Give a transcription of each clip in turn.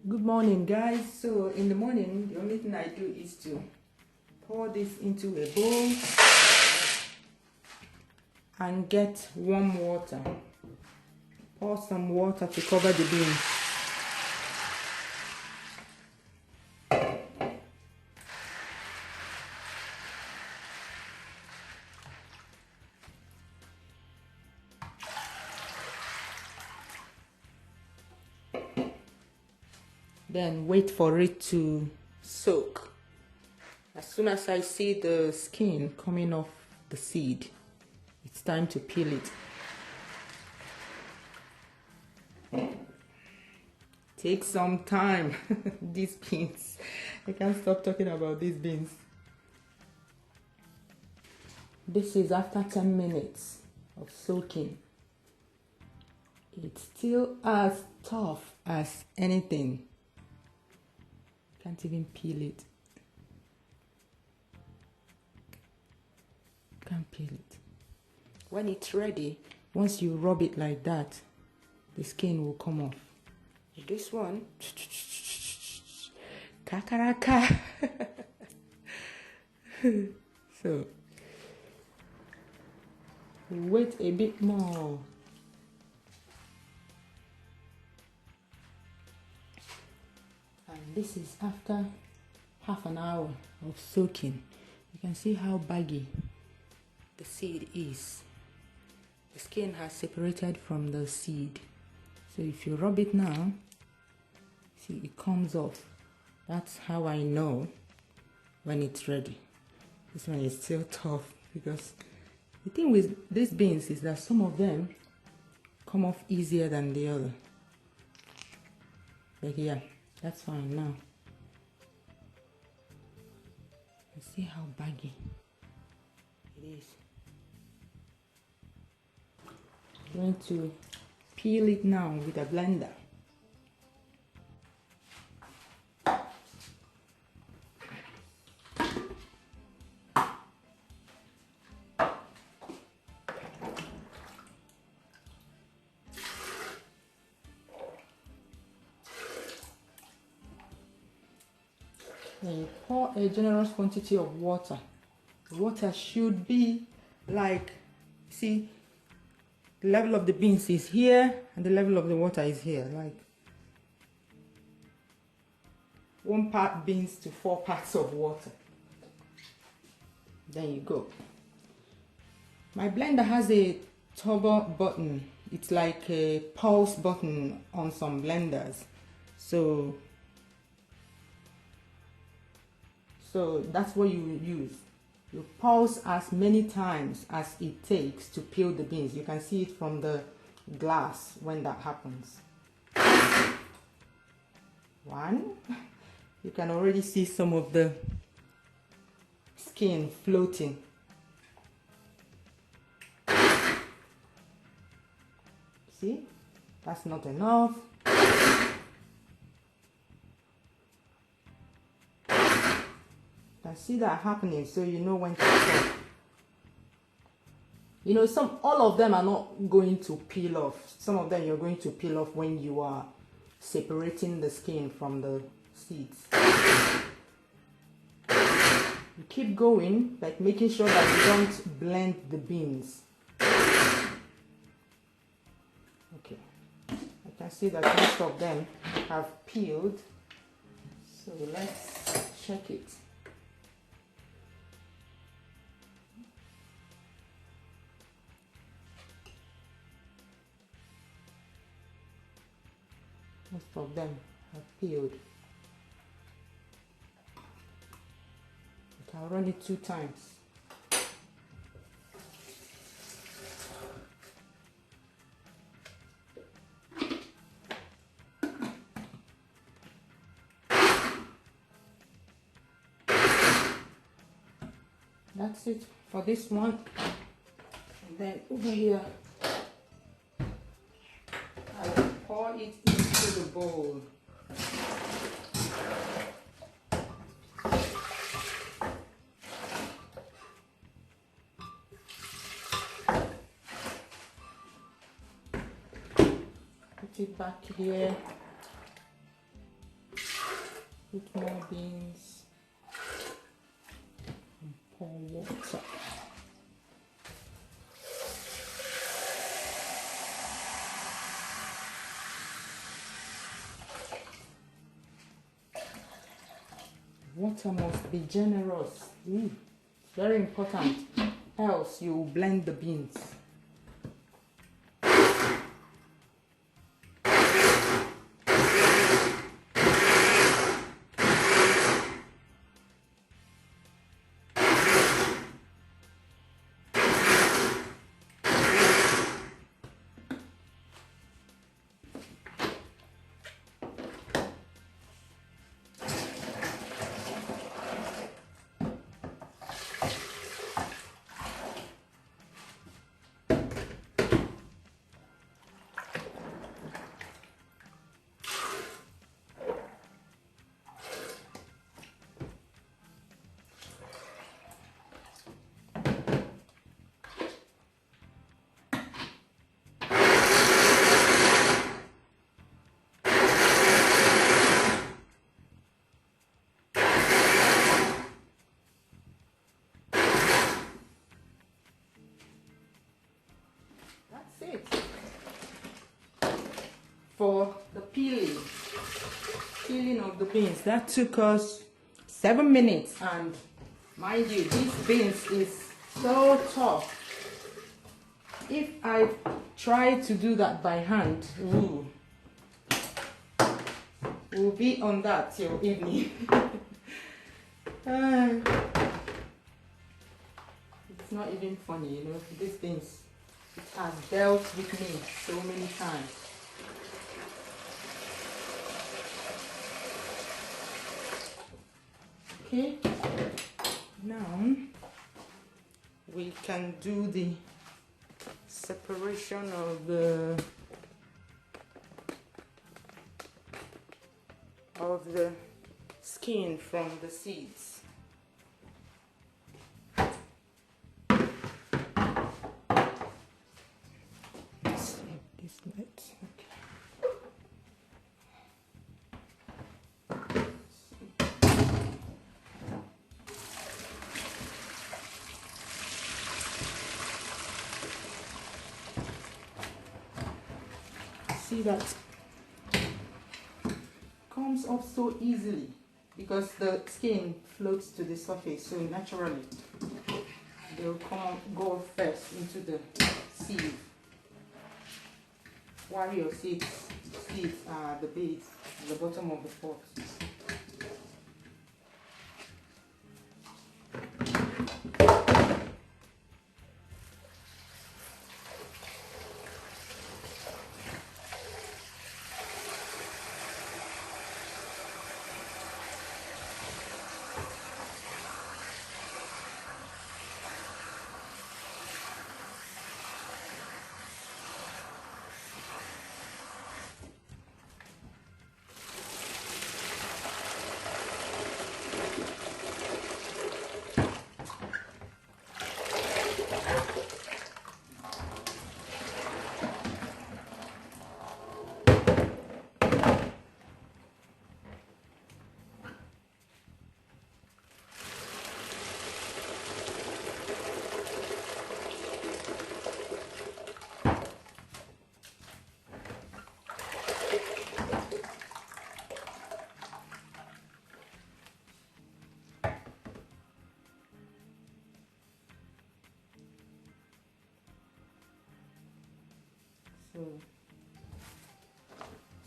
Good morning, guys. So in the morning, the only thing I do is to pour this into a bowl and get warm water. Pour some water to cover the beans. Then wait for it to soak. As soon as I see the skin coming off the seed, it's time to peel it. Take some time. These beans, I can't stop talking about these beans. This is after 10 minutes of soaking. It's still as tough as anything. Can't even peel it. Can't peel it. When it's ready, once you rub it like that, the skin will come off. This one, kakaraka. So, wait a bit more. And this is after half an hour of soaking. You can see how baggy the seed is. The skin has separated from the seed. So if you rub it now, see it comes off. That's how I know when it's ready. This one is still tough because the thing with these beans is that some of them come off easier than the other. But yeah, that's fine now. You see how baggy it is. I'm going to peel it now with a blender. Then you pour a generous quantity of water. The water should be like, see, the level of the beans is here and the level of the water is here, like 1 part beans to 4 parts of water. There you go. My blender has a turbo button. It's like a pulse button on some blenders. So that's what you will use. You pulse as many times as it takes to peel the beans. You can see it from the glass when that happens. 1. You can already see some of the skin floating. See? That's not enough. See that happening, so you know when to stop. You know, all of them are not going to peel off. Some of them you're going to peel off when you are separating the skin from the seeds. You keep going, like making sure that you don't blend the beans. Okay, I can see that most of them have peeled, so let's check it. Most of them have peeled. You can run it 2 times. That's it for this one. And then over here, I will pour it into the bowl. Put it back here. Put more beans and pour water. Water must be generous. It's very important, else you will blend the beans. For the peeling of the beans, that took us 7 minutes, and mind you, these beans is so tough. If I try to do that by hand, we'll be on that till evening. It's not even funny, you know, these things, it has dealt with me so many times. Okay, now we can do the separation of the skin from the seeds. This light. See that comes off so easily because the skin floats to the surface, so naturally they'll go first into the sieve, while your seeds are the base at the bottom of the pot. So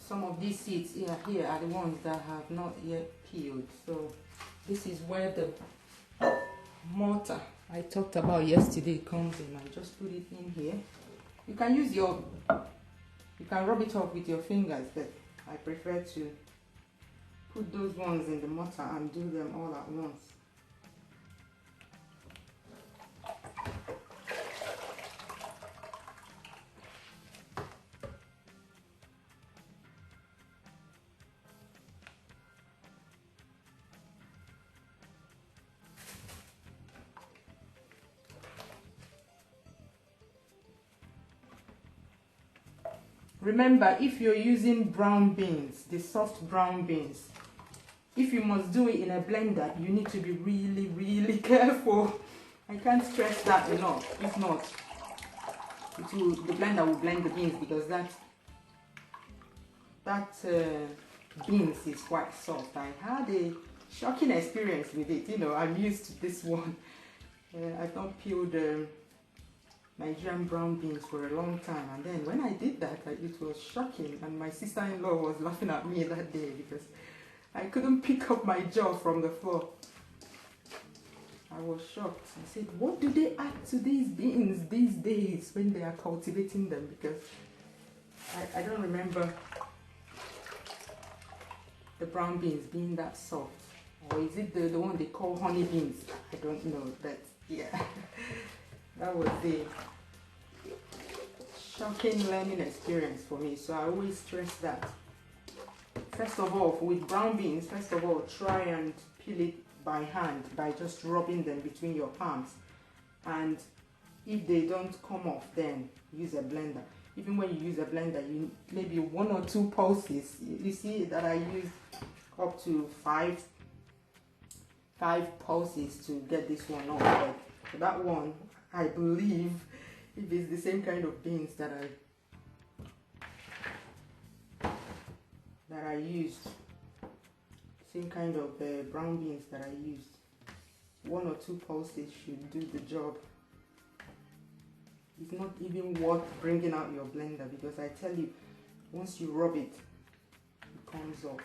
some of these seeds here are the ones that have not yet peeled. So this is where the mortar I talked about yesterday comes in. I just put it in here. You can you can rub it off with your fingers, but I prefer to put those ones in the mortar and do them all at once. Remember, if you're using brown beans, the soft brown beans, if you must do it in a blender, you need to be really, really careful. I can't stress that enough. If not, the blender will blend the beans, because that beans is quite soft. I had a shocking experience with it. I'm used to this one. I've not peeled Nigerian brown beans for a long time, and then when I did that, it was shocking, and my sister-in-law was laughing at me that day because I couldn't pick up my jaw from the floor. I was shocked. I said, what do they add to these beans these days when they are cultivating them? Because I don't remember the brown beans being that soft. Or is it the one they call honey beans? I don't know. But yeah, that was the shocking learning experience for me. So I always stress that. First of all, with brown beans, try and peel it by hand, by just rubbing them between your palms. And if they don't come off, then use a blender. Even when you use a blender, you maybe 1 or 2 pulses. You see that I used up to 5 pulses to get this one off. But for that one, I believe if it's the same kind of beans that I used, same kind of brown beans that I used, 1 or 2 pulses should do the job. It's not even worth bringing out your blender, because I tell you, once you rub it, it comes off.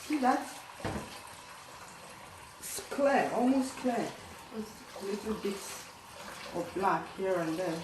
See that? It's clear, almost clear. Just little bits of black here and there.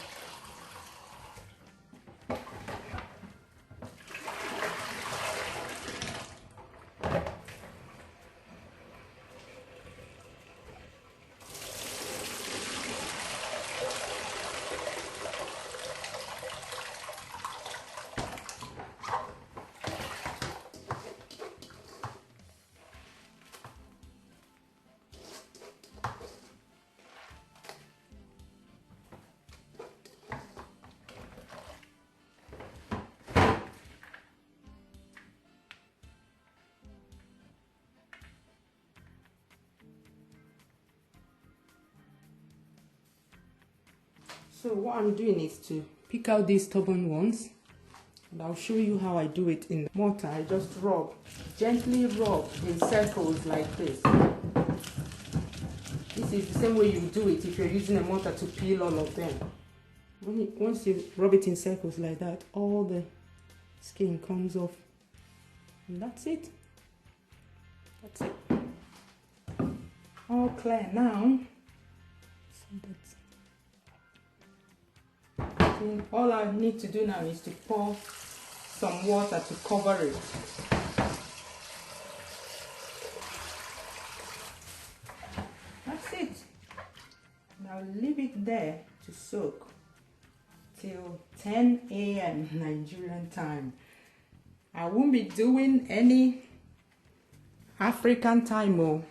So what I'm doing is to pick out these stubborn ones, and I'll show you how I do it in the mortar. I just rub, gently rub in circles like this. This is the same way you do it if you're using a mortar to peel all of them. Once you rub it in circles like that, all the skin comes off, and that's it. That's it. All clear now. So that's all I need to do now is to pour some water to cover it. That's it. Now leave it there to soak till 10 a.m. Nigerian time. I won't be doing any African time.